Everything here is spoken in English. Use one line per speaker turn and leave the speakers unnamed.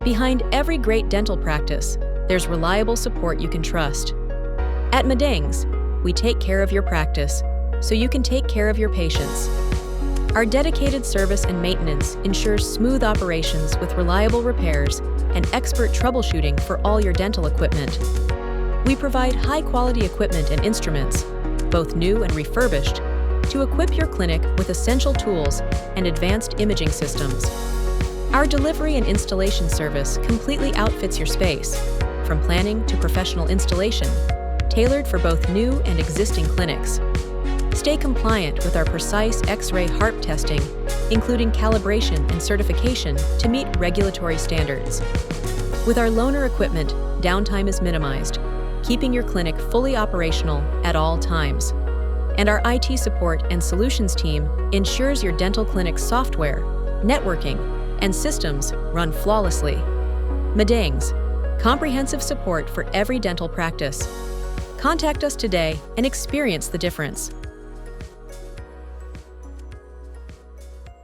Behind every great dental practice, there's reliable support you can trust. At MedEngs, we take care of your practice so you can take care of your patients. Our dedicated service and maintenance ensures smooth operations with reliable repairs and expert troubleshooting for all your dental equipment. We provide high-quality equipment and instruments, both new and refurbished, to equip your clinic with essential tools and advanced imaging systems. Our delivery and installation service completely outfits your space, from planning to professional installation, tailored for both new and existing clinics. Stay compliant with our precise X-ray HARP testing, including calibration and certification to meet regulatory standards. With our loaner equipment, downtime is minimized, keeping your clinic fully operational at all times. And our IT support and solutions team ensures your dental clinic's software, networking, and systems run flawlessly. MedEngs, comprehensive support for every dental practice. Contact us today and experience the difference.